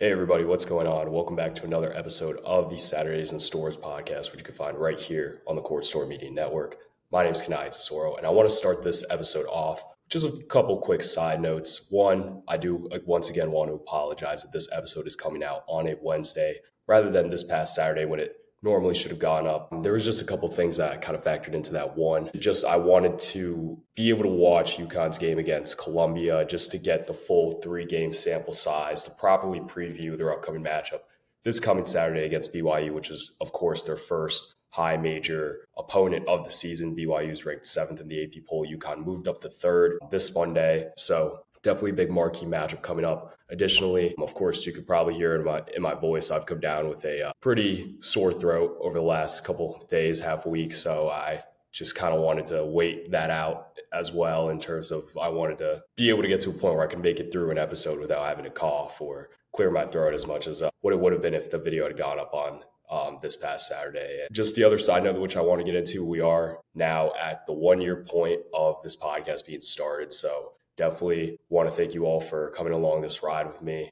Hey everybody, what's going on? Welcome back to another episode of the Saturdays and Stores podcast, which you can find right here on the Court Store Media Network. My name is Kanaye, and I want to start this episode off with just a couple quick side notes. One, I do once again want to apologize that this episode is coming out on a Wednesday rather than this past Saturday when it normally should have gone up. There was just a couple things that kind of factored into that. One, just I wanted to be able to watch UConn's game against Columbia just to get the full 3-game sample size to properly preview their upcoming matchup this coming Saturday against BYU, which is, of course, their first high major opponent of the season. BYU is ranked 7th in the AP poll. UConn moved up to 3rd this Monday. So definitely a big marquee matchup coming up. Additionally, of course, you could probably hear in my voice, I've come down with a pretty sore throat over the last couple days, half a week. So I just kind of wanted to wait that out as well in terms of I wanted to be able to get to a point where I can make it through an episode without having to cough or clear my throat as much as what it would have been if the video had gone up on this past Saturday. And just the other side note, which I want to get into, we are now at the 1-year point of this podcast being started. So definitely want to thank you all for coming along this ride with me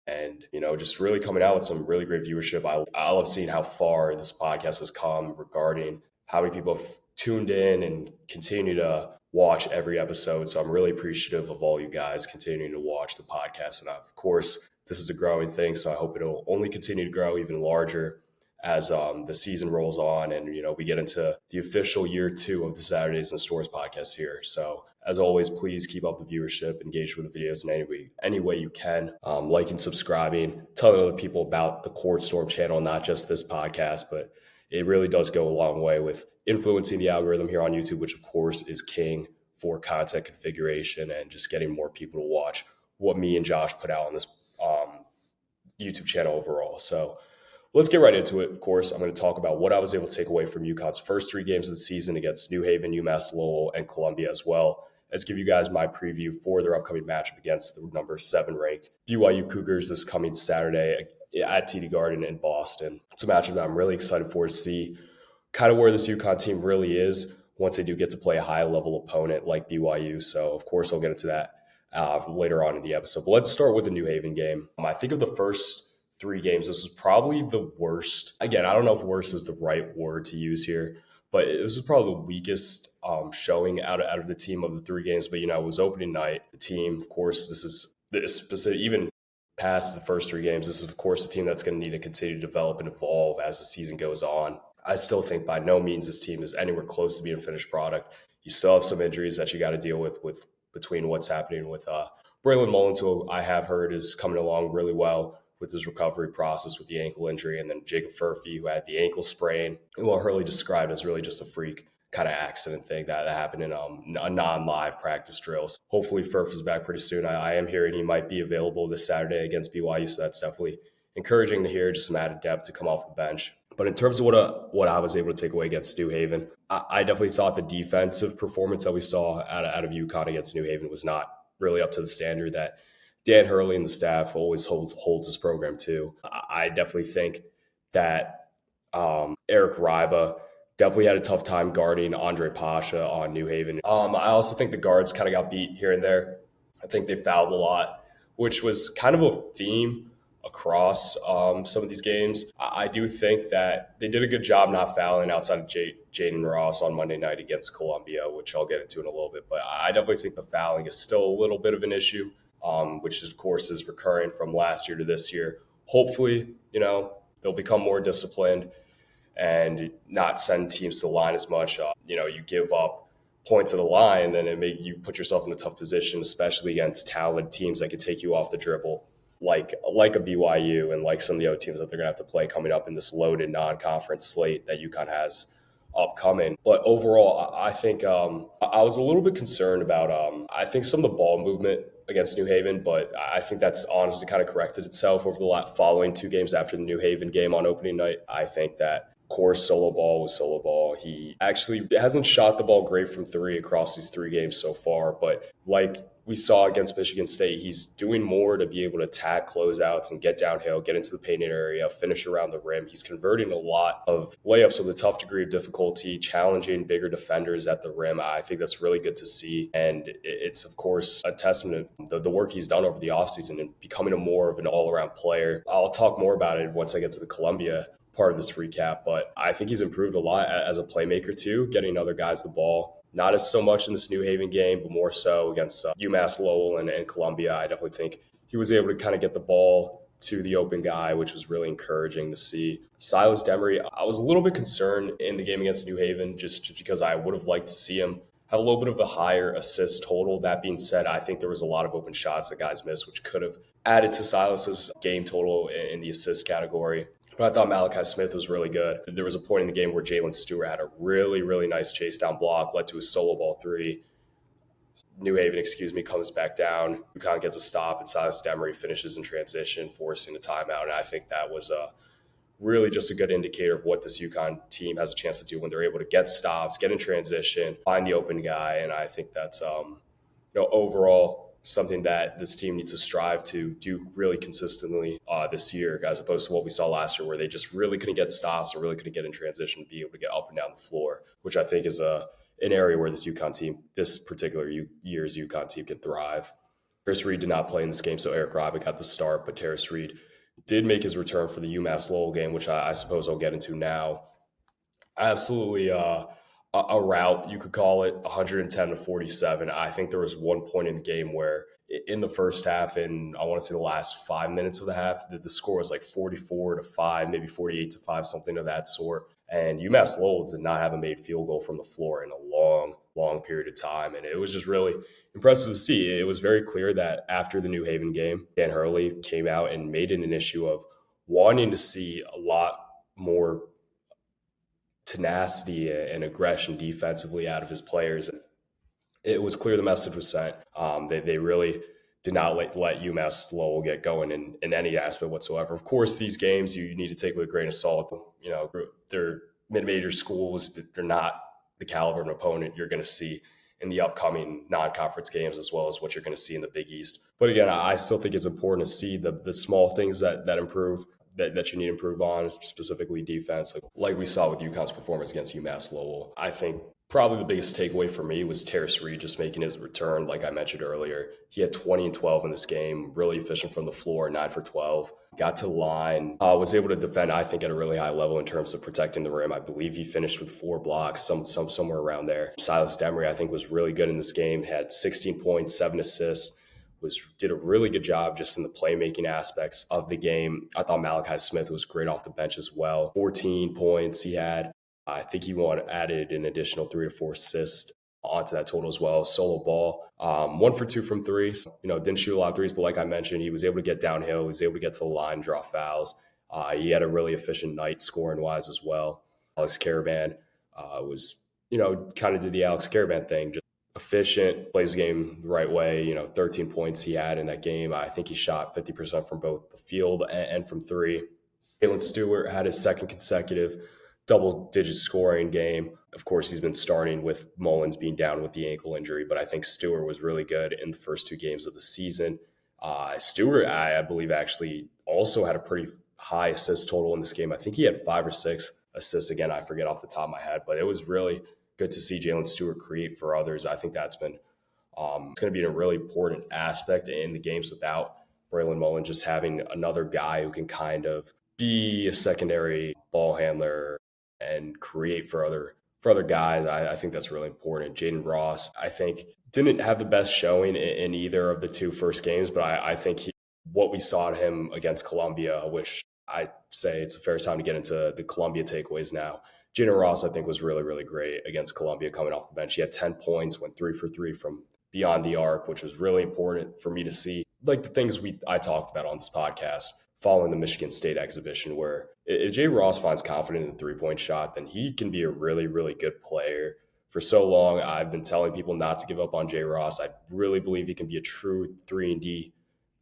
and, just really coming out with some really great viewership. I love seeing how far this podcast has come regarding how many people have tuned in and continue to watch every episode. So I'm really appreciative of all you guys continuing to watch the podcast. And of course, this is a growing thing. So I hope it'll only continue to grow even larger as the season rolls on and, we get into the official year 2 of the Saturdays and Stores podcast here. So as always, please keep up the viewership, engage with the videos in any way you can, liking, subscribing, telling other people about the Court Storm channel, not just this podcast, but it really does go a long way with influencing the algorithm here on YouTube, which of course is king for content configuration and just getting more people to watch what me and Josh put out on this YouTube channel overall. So let's get right into it. Of course, I'm going to talk about what I was able to take away from UConn's first 3 games of the season against New Haven, UMass Lowell, and Columbia, as well as give you guys my preview for their upcoming matchup against the number 7 ranked BYU Cougars this coming Saturday at TD Garden in Boston. It's a matchup that I'm really excited for to see kind of where this UConn team really is once they do get to play a high-level opponent like BYU. So, of course, I'll get into that later on in the episode. But let's start with the New Haven game. I think of the first 3 games, this was probably the worst. Again, I don't know if worst is the right word to use here, but it was probably the weakest showing out of the team of the 3 games. But, it was opening night. The team, of course, this specific, even past the first 3 games, this is, of course, a team that's going to need to continue to develop and evolve as the season goes on. I still think by no means this team is anywhere close to being a finished product. You still have some injuries that you got to deal with between what's happening with Braylon Mullins, who I have heard is coming along really well with his recovery process with the ankle injury, and then Jacob Furphy, who had the ankle sprain, and what Hurley described as really just a freak kind of accident thing that happened in a non-live practice drill. So hopefully Furphy's back pretty soon. I am hearing he might be available this Saturday against BYU, so that's definitely encouraging to hear, just some added depth to come off the bench. But in terms of what I was able to take away against New Haven, I definitely thought the defensive performance that we saw out of UConn against New Haven was not really up to the standard that Dan Hurley and the staff always holds this program to. I definitely think that Eric Riba definitely had a tough time guarding Andre Pasha on New Haven. I also think the guards kind of got beat here and there. I think they fouled a lot, which was kind of a theme across some of these games. I do think that they did a good job not fouling outside of Jaden Ross on Monday night against Columbia, which I'll get into in a little bit. But I definitely think the fouling is still a little bit of an issue, which of course is recurring from last year to this year. Hopefully, they'll become more disciplined and not send teams to the line as much. You give up points at the line, then you put yourself in a tough position, especially against talented teams that can take you off the dribble, like a BYU and like some of the other teams that they're going to have to play coming up in this loaded non-conference slate that UConn has upcoming. But overall, I think I was a little bit concerned about I think some of the ball movement against New Haven, but I think that's honestly kind of corrected itself over the following 2 games after the New Haven game on opening night. I think that course solo ball was solo ball. He actually hasn't shot the ball great from 3 across these 3 games so far, but like we saw against Michigan State, he's doing more to be able to attack closeouts and get downhill, get into the painted area, finish around the rim. He's converting a lot of layups with a tough degree of difficulty, challenging bigger defenders at the rim. I think that's really good to see. And it's, of course, a testament to the work he's done over the offseason and becoming a more of an all-around player. I'll talk more about it once I get to the Columbia part of this recap, but I think he's improved a lot as a playmaker too, getting other guys the ball. Not as so much in this New Haven game, but more so against UMass Lowell and Columbia. I definitely think he was able to kind of get the ball to the open guy, which was really encouraging to see. Silas Demery, I was a little bit concerned in the game against New Haven just because I would have liked to see him have a little bit of a higher assist total. That being said, I think there was a lot of open shots that guys missed, which could have added to Silas's game total in the assist category. But I thought Malachi Smith was really good. There was a point in the game where Jalen Stewart had a really, really nice chase down block, led to a solo ball three. New Haven, comes back down. UConn gets a stop, and Silas Demery finishes in transition, forcing a timeout. And I think that was really just a good indicator of what this UConn team has a chance to do when they're able to get stops, get in transition, find the open guy. And I think that's, overall something that this team needs to strive to do really consistently this year, as opposed to what we saw last year, where they just really couldn't get stops or really couldn't get in transition to be able to get up and down the floor, which I think is an area where this particular year's UConn team can thrive. Terrace Reed did not play in this game, so Eric Robin got the start, but Terrace Reed did make his return for the UMass Lowell game, which I suppose I'll get into now. Absolutely a rout, you could call it, 110-47. I think there was one point in the game where in the first half, and I want to say the last 5 minutes of the half, the score was like 44-5, maybe 48-5, something of that sort. And UMass Lowell did not have a made field goal from the floor in a long, long period of time. And it was just really impressive to see. It was very clear that after the New Haven game, Dan Hurley came out and made it an issue of wanting to see a lot more tenacity and aggression defensively out of his players. It was clear the message was sent. They really did not let UMass Lowell get going in any aspect whatsoever. Of course, these games you need to take with a grain of salt. They're mid-major schools. They're not the caliber of an opponent you're going to see in the upcoming non-conference games, as well as what you're going to see in the Big East. But again, I still think it's important to see the small things that improve. That you need to improve on, specifically defense. Like we saw with UConn's performance against UMass Lowell. I think probably the biggest takeaway for me was Terrace Reed just making his return. Like I mentioned earlier, he had 20 and 12 in this game, really efficient from the floor, 9 for 12. Got to the line, was able to defend, I think, at a really high level in terms of protecting the rim. I believe he finished with 4 blocks, somewhere around there. Silas Demery, I think, was really good in this game, had 16 points, 7 assists. Did a really good job just in the playmaking aspects of the game. I thought Malachi Smith was great off the bench as well. 14 points he had. I think he added an additional 3 to 4 assists onto that total as well. Solo ball, 1 for 2 from three. So, didn't shoot a lot of threes, but like I mentioned, he was able to get downhill. He was able to get to the line, draw fouls. He had a really efficient night scoring wise as well. Alex Caravan was, kind of did the Alex Caravan thing, just efficient, plays the game the right way. 13 points he had in that game. I think he shot 50% from both the field and from three. Jalen Stewart had his second consecutive double-digit scoring game. Of course, he's been starting with Mullins being down with the ankle injury, but I think Stewart was really good in the first 2 games of the season. Stewart, I believe, actually also had a pretty high assist total in this game. I think he had 5 or 6 assists. Again, I forget off the top of my head, but it was really good to see Jalen Stewart create for others. I think that's been it's going to be a really important aspect in the games without Braylon Mullen, just having another guy who can kind of be a secondary ball handler and create for other guys. I think that's really important. Jaden Ross, I think, didn't have the best showing in either of the 2 first games, but I think what we saw in him against Columbia, which I say it's a fair time to get into the Columbia takeaways now. Jaden Ross, I think, was really, really great against Columbia coming off the bench. He had 10 points, went 3 for 3 from beyond the arc, which was really important for me to see. Like the things I talked about on this podcast following the Michigan State exhibition, where if Jay Ross finds confidence in the three-point shot, then he can be a really, really good player. For so long, I've been telling people not to give up on Jay Ross. I really believe he can be a true 3-and-D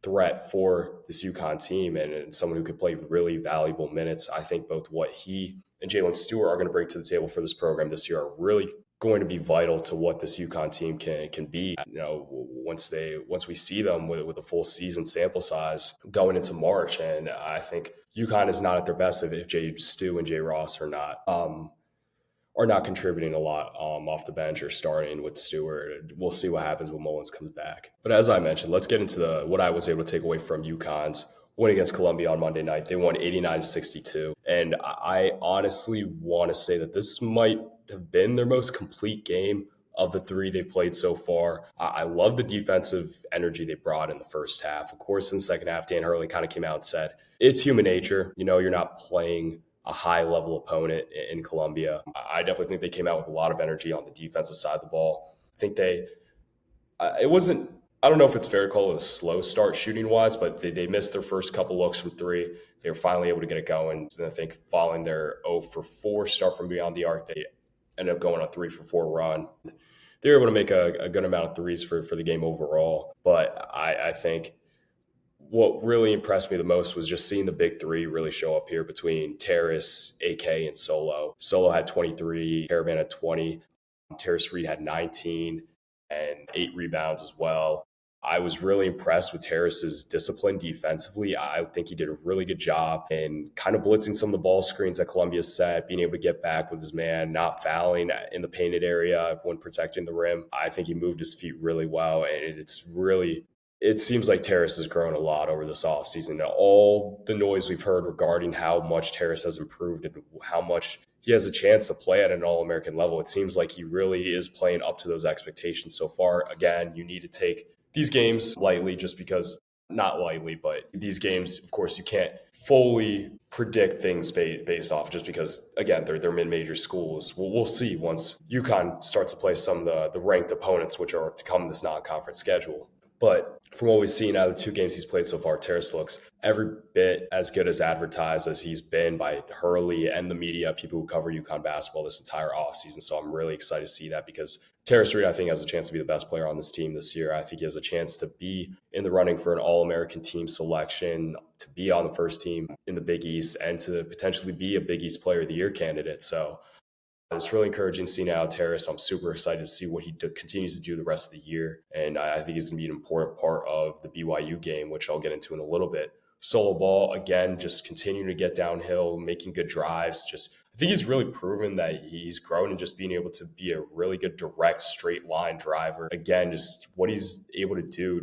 threat for this UConn team and someone who could play really valuable minutes. I think both what he and Jalen Stewart are going to bring to the table for this program this year are really going to be vital to what this UConn team can be. Once we see them with a full season sample size going into March, and I think UConn is not at their best if Jay Stu and Jay Ross are not contributing a lot off the bench or starting with Stewart. We'll see what happens when Mullins comes back. But as I mentioned, let's get into what I was able to take away from UConn's win against Columbia on Monday night. They won 89-62. And I honestly want to say that this might have been their most complete game of the three they've played so far. I love the defensive energy they brought in the first half. Of course, in the second half, Dan Hurley kind of came out and said, it's human nature. You're not playing a high-level opponent in Columbia. I definitely think they came out with a lot of energy on the defensive side of the ball. I think it wasn't, I don't know if it's fair to call it a slow start shooting-wise, but they missed their first couple looks from three. They were finally able to get it going. And I think following their 0-for-4 start from beyond the arc, they ended up going on a 3-for-4 run. They were able to make a good amount of threes for the game overall. But I think what really impressed me the most was just seeing the big three really show up here between Terrace, AK, and Solo. Solo had 23, Caravan had 20, Terrace Reed had 19, and 8 rebounds as well. I was really impressed with Terrace's discipline defensively. I think he did a really good job in kind of blitzing some of the ball screens that Columbia set, being able to get back with his man, not fouling in the painted area when protecting the rim. I think he moved his feet really well, and it seems like Terrace has grown a lot over this offseason. All the noise we've heard regarding how much Terrace has improved and how much he has a chance to play at an All-American level, it seems like he really is playing up to those expectations so far. Again, you need to take these games lightly just because, not lightly, but these games, of course, you can't fully predict things based off just because, again, they're mid-major schools. We'll see once UConn starts to play some of the ranked opponents, which are to come in this non-conference schedule. But from what we've seen out of the 2 games he's played so far, Terrace looks every bit as good as advertised as he's been by Hurley and the media, people who cover UConn basketball this entire offseason. So I'm really excited to see that because Terrace Reed, I think, has a chance to be the best player on this team this year. I think he has a chance to be in the running for an All-American team selection, to be on the first team in the Big East, and to potentially be a Big East Player of the Year candidate. So it's really encouraging seeing out Terrace. I'm super excited to see what he continues to do the rest of the year. And I think he's going to be an important part of the BYU game, which I'll get into in a little bit. Solo ball, again, just continuing to get downhill, making good drives. I think he's really proven that he's grown in just being able to be a really good direct straight line driver. Again, just what he's able to do,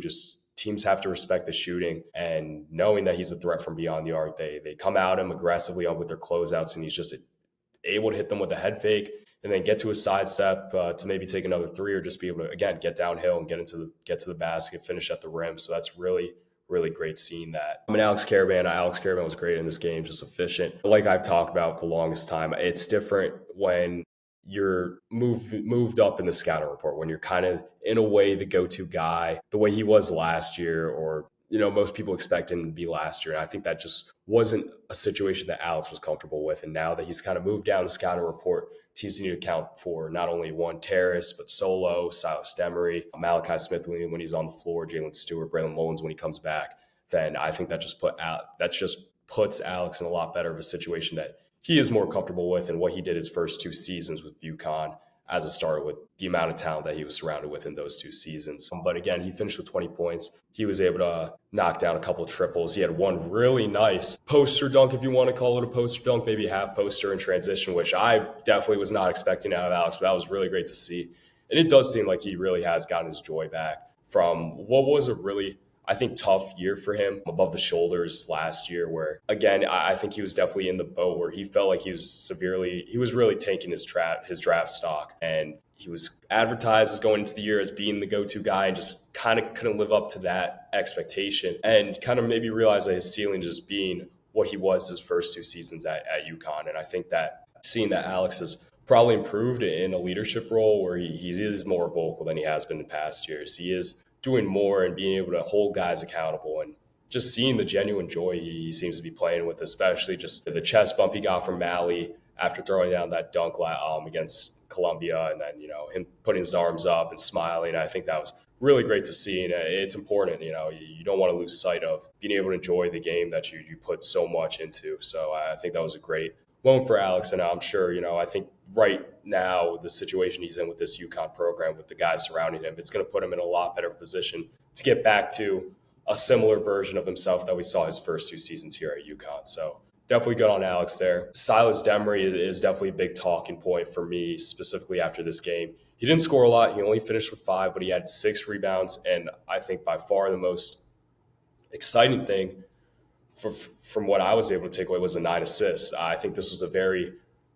teams have to respect the shooting, and knowing that he's a threat from beyond the arc, they come at him aggressively with their closeouts, and he's just able to hit them with a head fake and then get to a sidestep to maybe take another three, or just be able to, again, get downhill and get to the basket, finish at the rim. So that's really, really great seeing that. Alex Caravan was great in this game, just efficient. Like I've talked about the longest time, it's different when you're moved up in the scouting report, when you're kind of, in a way, the go-to guy, the way he was last year, or most people expect him to be last year. And I think that just wasn't a situation that Alex was comfortable with. And now that he's kind of moved down the scouting report, teams need to account for not only one Terrace, but Solo, Silas Demery, Malachi Smith when he's on the floor, Jalen Stewart, Braylon Mullins when he comes back. Then I think that just puts Alex in a lot better of a situation that he is more comfortable with, and what he did his first 2 seasons with UConn as a starter, with the amount of talent that he was surrounded with in those 2 seasons. But again, he finished with 20 points. He was able to knock down a couple of triples. He had one really nice poster dunk, if you want to call it a poster dunk, maybe half poster in transition, which I definitely was not expecting out of Alex, but that was really great to see. And it does seem like he really has gotten his joy back from what was a really, I think, tough year for him above the shoulders last year, where, again, I think he was definitely in the boat where he felt like he was really tanking his draft stock. And he was advertised as going into the year as being the go-to guy, and just kind of couldn't live up to that expectation, and kind of maybe realize that his ceiling just being what he was his first 2 seasons at UConn. And I think that seeing that Alex has probably improved in a leadership role where he is more vocal than he has been in past years. He is doing more and being able to hold guys accountable, and just seeing the genuine joy he seems to be playing with, especially just the chest bump he got from Mally after throwing down that dunk against Columbia, and then, him putting his arms up and smiling. I think that was really great to see, and it's important. You don't want to lose sight of being able to enjoy the game that you put so much into. So I think that was a great went for Alex, and I'm sure, I think right now the situation he's in with this UConn program, with the guys surrounding him, it's going to put him in a lot better position to get back to a similar version of himself that we saw his first 2 seasons here at UConn. So definitely good on Alex there. Silas Demery is definitely a big talking point for me, specifically after this game. He didn't score a lot. He only finished with 5, but he had 6 rebounds. And I think by far the most exciting thing from what I was able to take away was the 9 assists. I think this was a very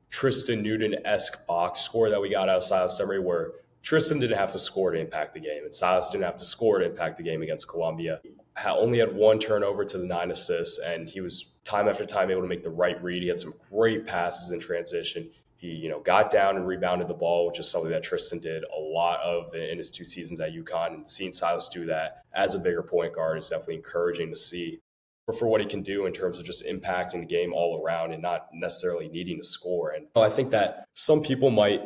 Tristan Newton-esque box score that we got out of Silas Demery, where Tristan didn't have to score to impact the game, and Silas didn't have to score to impact the game against Columbia. Only had 1 turnover to the 9 assists, and he was time after time able to make the right read. He had some great passes in transition. He, got down and rebounded the ball, which is something that Tristan did a lot of in his 2 seasons at UConn. And seeing Silas do that as a bigger point guard is definitely encouraging to see for what he can do in terms of just impacting the game all around and not necessarily needing to score. And I think that some people might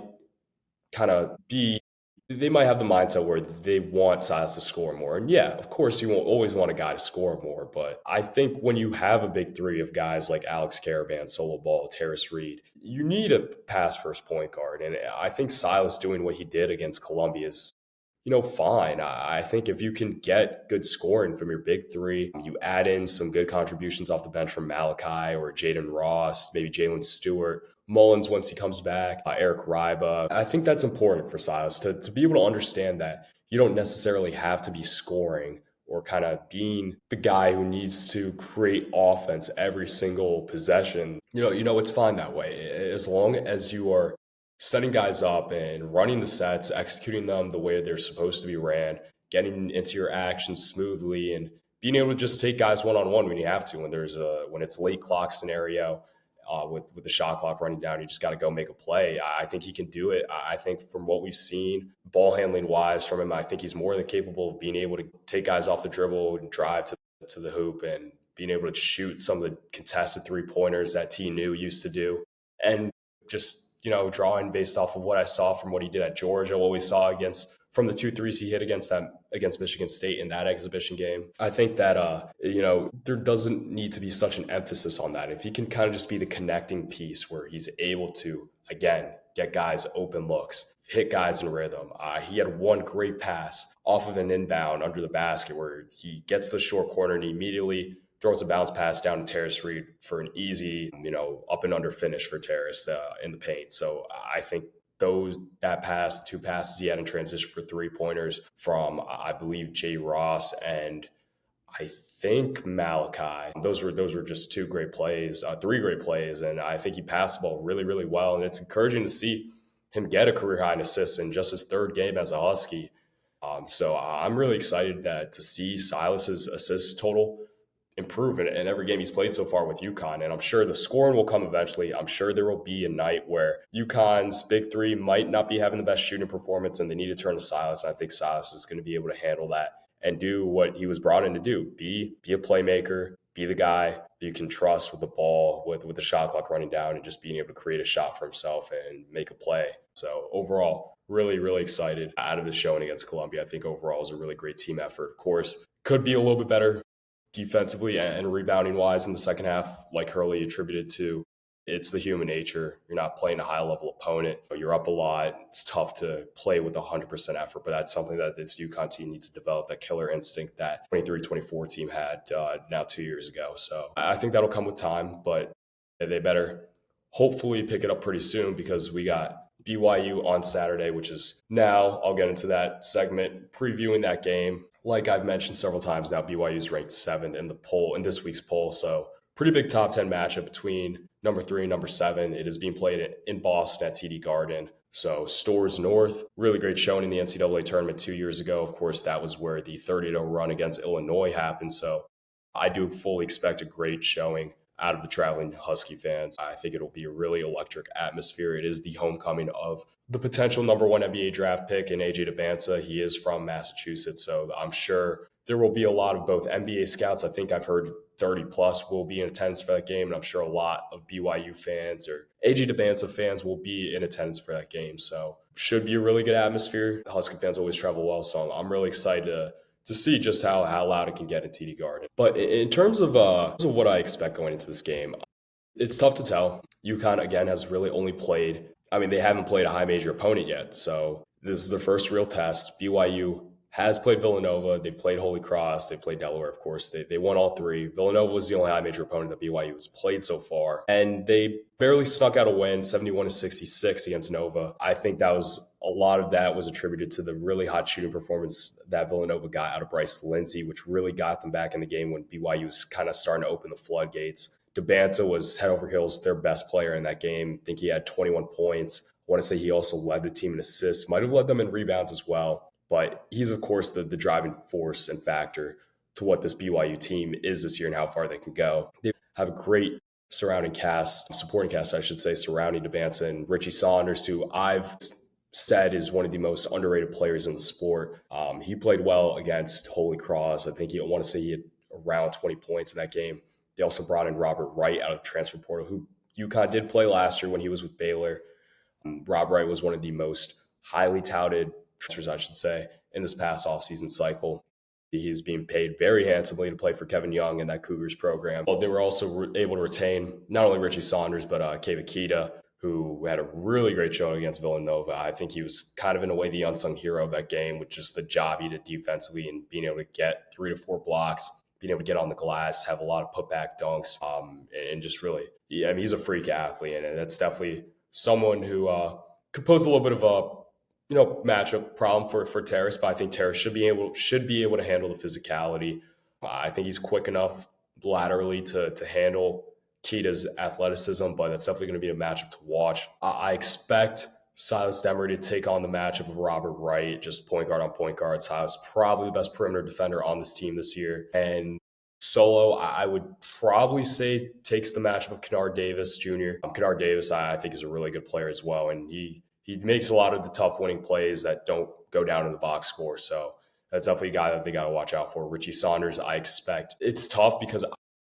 they might have the mindset where they want Silas to score more. And yeah, of course, you won't always want a guy to score more. But I think when you have a big 3 of guys like Alex Caravan, Solo Ball, Terrace Reed, you need a pass first point guard. And I think Silas doing what he did against Columbia is, fine. I think if you can get good scoring from your big 3, you add in some good contributions off the bench from Malachi or Jaden Ross, maybe Jalen Stewart, Mullins once he comes back, Eric Ryba. I think that's important for Silas to be able to understand that you don't necessarily have to be scoring or kind of being the guy who needs to create offense every single possession. It's fine that way. As long as you are setting guys up and running the sets, executing them the way they're supposed to be ran, getting into your actions smoothly, and being able to just take guys one-on-one when you have to, when it's late clock scenario, with the shot clock running down, you just got to go make a play. I think he can do it. I think from what we've seen, ball handling wise from him, I think he's more than capable of being able to take guys off the dribble and drive to the hoop and being able to shoot some of the contested 3-pointers that T New used to do. And just, drawing based off of what I saw from what he did at Georgia, what we saw from the 2 threes he hit against Michigan State in that exhibition game. I think that, there doesn't need to be such an emphasis on that. If he can kind of just be the connecting piece where he's able to, again, get guys open looks, hit guys in rhythm. He had 1 great pass off of an inbound under the basket where he gets the short corner and he immediately throws a bounce pass down to Terrace Reed for an easy, up and under finish for Terrace in the paint. So I think that pass, 2 passes he had in transition for 3-pointers from, I believe, Jay Ross and I think Malachi. Those were just 2 great plays, 3 great plays. And I think he passed the ball really, really well. And it's encouraging to see him get a career high in assists in just his 3rd game as a Husky. So I'm really excited to see Silas's assist total improve in every game he's played so far with UConn. And I'm sure the scoring will come eventually. I'm sure there will be a night where UConn's big 3 might not be having the best shooting performance and they need to turn to Silas. And I think Silas is going to be able to handle that and do what he was brought in to do. Be a playmaker, be the guy that you can trust with the ball, with the shot clock running down, and just being able to create a shot for himself and make a play. So overall, really, really excited out of the showing against Columbia. I think overall it was a really great team effort. Of course, could be a little bit better defensively and rebounding wise in the second half, like Hurley attributed to. It's the human nature. You're not playing a high level opponent. You're up a lot. It's tough to play with 100% effort, but that's something that this UConn team needs to develop, that killer instinct that 23-24 team had now 2 years ago. So I think that'll come with time, but they better hopefully pick it up pretty soon because we got BYU on Saturday, which is now, I'll get into that segment, previewing that game. Like I've mentioned several times now, BYU is ranked 7th in this week's poll. So pretty big top 10 matchup between number 3 and number 7. It is being played in Boston at TD Garden. So STORRS North, really great showing in the NCAA tournament 2 years ago. Of course, that was where the 30-0 run against Illinois happened. So I do fully expect a great showing out of the traveling Husky fans. I think it'll be a really electric atmosphere. It is the homecoming of the potential number 1 NBA draft pick in AJ Dybantsa. He is from Massachusetts, so I'm sure there will be a lot of both NBA scouts. I think I've heard 30 plus will be in attendance for that game, and I'm sure a lot of BYU fans or AJ Dybantsa fans will be in attendance for that game. So should be a really good atmosphere. Husky fans always travel well, so I'm really excited to see just how loud it can get at TD Garden. But in terms of what I expect going into this game, It's tough to tell. UConn, again, has really only played, I mean, they haven't played a high major opponent yet. So this is their first real test. BYU has played Villanova. They've played Holy Cross. They played Delaware, of course. They won all three. Villanova was the only high major opponent that BYU has played so far. And they barely snuck out a win, 71-66 against Nova. I think a lot of that was attributed to the really hot shooting performance that Villanova got out of Bryce Lindsey, which really got them back in the game when BYU was kind of starting to open the floodgates. Dybantsa was head over heels their best player in that game. I think he had 21 points. I want to say he also led the team in assists, might have led them in rebounds as well. But he's, of course, the driving force and factor to what this BYU team is this year and how far they can go. They have a great supporting cast, I should say, surrounding Dybantsa and Richie Saunders, who I've said is one of the most underrated players in the sport. He played well against Holy Cross. I want to say he had around 20 points in that game. They also brought in Robert Wright out of the transfer portal, who UConn did play last year when he was with Baylor. Rob Wright was one of the most highly touted transfers, I should say, in this past offseason cycle. He's being paid very handsomely to play for Kevin Young in that Cougars program. Well, they were also able to retain not only Richie Saunders, but Keva Keita, who had a really great showing against Villanova. I think he was kind of, in a way, the unsung hero of that game, with just the job he did defensively and being able to get 3 to 4 blocks, being able to get on the glass, have a lot of putback dunks, and just really, yeah, I mean, he's a freak athlete, and that's definitely someone who could pose a little bit of a matchup problem for Terrace, but I think Terrace should be able to handle the physicality. I think he's quick enough laterally to handle Keita's athleticism, but that's definitely going to be a matchup to watch. I expect Silas Demery to take on the matchup of Robert Wright, just point guard on point guard. Silas probably the best perimeter defender on this team this year. And Solo, I would probably say, takes the matchup of Kennard Davis Jr. Kennard Davis, I think, is a really good player as well. And he makes a lot of the tough winning plays that don't go down in the box score. So that's definitely a guy that they got to watch out for. Richie Saunders, I expect. It's tough because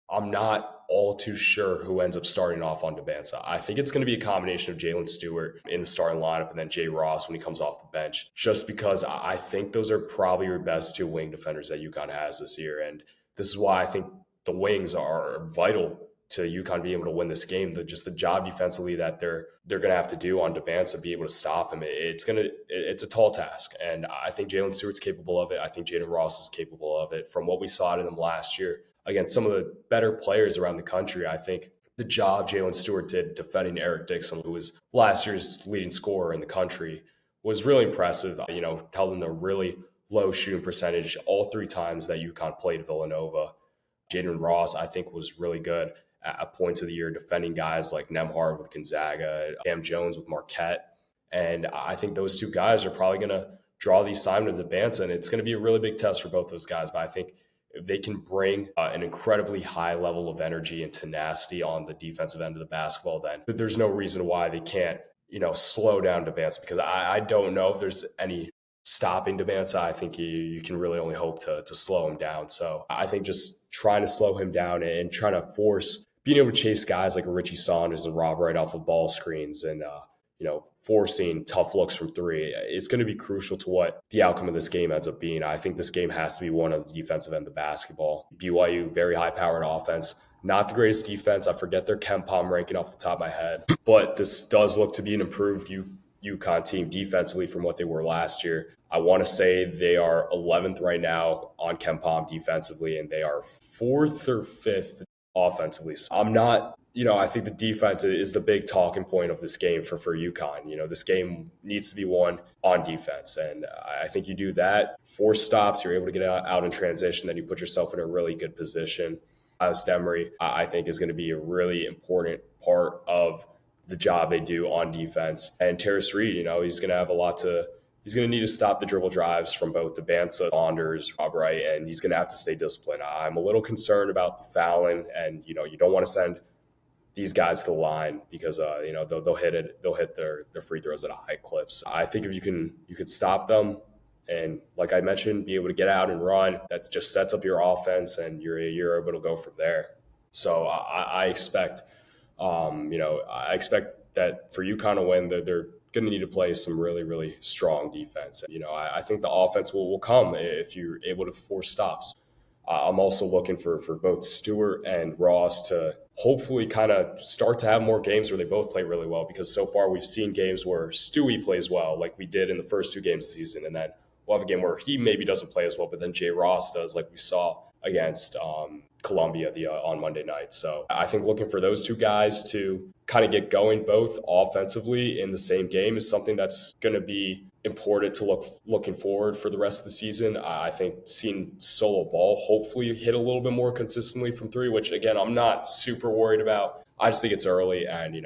I'm not all too sure who ends up starting off on Dybantsa. I think it's going to be a combination of Jalen Stewart in the starting lineup and then Jay Ross when he comes off the bench, just because I think those are probably your best two wing defenders that UConn has this year. And this is why I think the wings are vital to UConn being able to win this game. The job defensively that they're going to have to do on Dybantsa, be able to stop him. It's a tall task, and I think Jalen Stewart's capable of it. I think Jaden Ross is capable of it. From what we saw to them last year against some of the better players around the country, I think the job Jalen Stewart did defending Eric Dixon, who was last year's leading scorer in the country, was really impressive. Held them to a really low shooting percentage all 3 times that UConn played Villanova. Jaden Ross, I think, was really good at points of the year defending guys like Nemhard with Gonzaga, Cam Jones with Marquette. And I think those 2 guys are probably going to draw the assignment of Dybantsa, and it's going to be a really big test for both those guys. But I think if they can bring an incredibly high level of energy and tenacity on the defensive end of the basketball, then there's no reason why they can't, slow down Dybantsa, because I don't know if there's any stopping Dybantsa. I think you can really only hope to slow him down. So I think just trying to slow him down and trying to force being able to chase guys like Richie Saunders and Rob Wright off of ball screens and forcing tough looks from 3, it's going to be crucial to what the outcome of this game ends up being. I think this game has to be one of the defensive end of the basketball. BYU, very high-powered offense, not the greatest defense. I forget their KenPom ranking off the top of my head, but this does look to be an improved UConn team defensively from what they were last year. I want to say they are 11th right now on KenPom defensively, and they are 4th or 5th offensively. So I'm not, I think the defense is the big talking point of this game for UConn. This game needs to be won on defense. And I think you do that, 4 stops, you're able to get out in transition, then you put yourself in a really good position. Silas Demery, I think, is going to be a really important part of the job they do on defense. And Terrace Reed, he's going to have he's going to need to stop the dribble drives from both Dybantsa, Saunders, Rob Wright, and he's going to have to stay disciplined. I'm a little concerned about the fouling, and, you don't want to send these guys to the line because, they'll hit their free throws at a high clip. So I think if you could stop them and, like I mentioned, be able to get out and run, that just sets up your offense, and you're able to go from there. So I expect, I expect that for UConn to win, they're going to need to play some really, really strong defense. I think the offense will come if you're able to force stops. I'm also looking for both Stewart and Ross to hopefully kind of start to have more games where they both play really well, because so far we've seen games where Stewie plays well, like we did in the first 2 games of the season, and then we'll have a game where he maybe doesn't play as well, but then Jay Ross does, like we saw against Columbia on Monday night. So I think looking for those two guys to kind of get going both offensively in the same game is something that's going to be important to looking forward for the rest of the season. I think seeing Solo Ball hopefully hit a little bit more consistently from three, which again I'm not super worried about. I just think it's early, and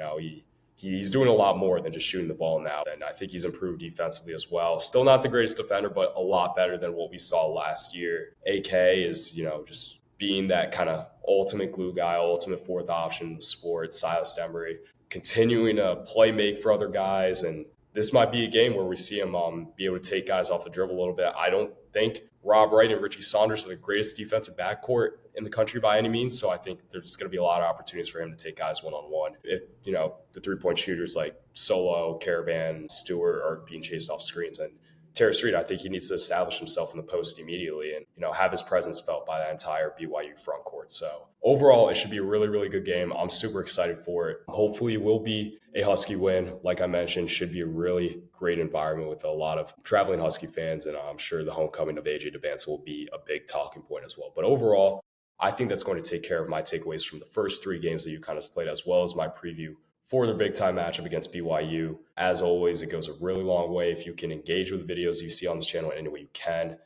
he's doing a lot more than just shooting the ball now. And I think he's improved defensively as well. Still not the greatest defender, but a lot better than what we saw last year. AK is, just being that kind of ultimate glue guy, ultimate fourth option in the sport. Silas Demery continuing to play make for other guys. And this might be a game where we see him be able to take guys off the dribble a little bit. I don't think Rob Wright and Richie Saunders are the greatest defensive backcourt in the country by any means. So I think there's going to be a lot of opportunities for him to take guys one-on-one. If, the three-point shooters like Solo, Caravan, Stewart are being chased off screens. And Terrace Reed, I think he needs to establish himself in the post immediately and, have his presence felt by the entire BYU front court. So overall, it should be a really, really good game. I'm super excited for it. Hopefully it will be a Husky win. Like I mentioned, should be a really great environment with a lot of traveling Husky fans. And I'm sure the homecoming of AJ Dybantsa will be a big talking point as well. But overall, I think that's going to take care of my takeaways from the first 3 games that UConn has played, as well as my preview for their big time matchup against BYU. As always, it goes a really long way if you can engage with the videos you see on this channel in any way you can.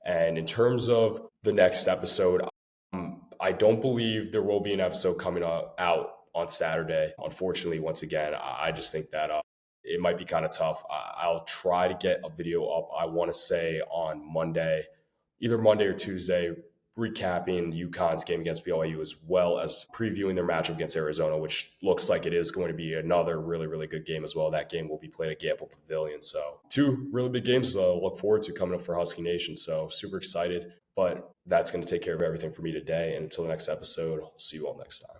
And in terms of the next episode, I don't believe there will be an episode coming out on Saturday. Unfortunately, once again, I just think that it might be kind of tough. I'll try to get a video up, I want to say on Monday, either Monday or Tuesday, recapping UConn's game against BYU, as well as previewing their matchup against Arizona, which looks like it is going to be another really, really good game as well. That game will be played at Gamble Pavilion. So 2 really big games to look forward to coming up for Husky Nation. So super excited, but that's going to take care of everything for me today. And until the next episode, I'll see you all next time.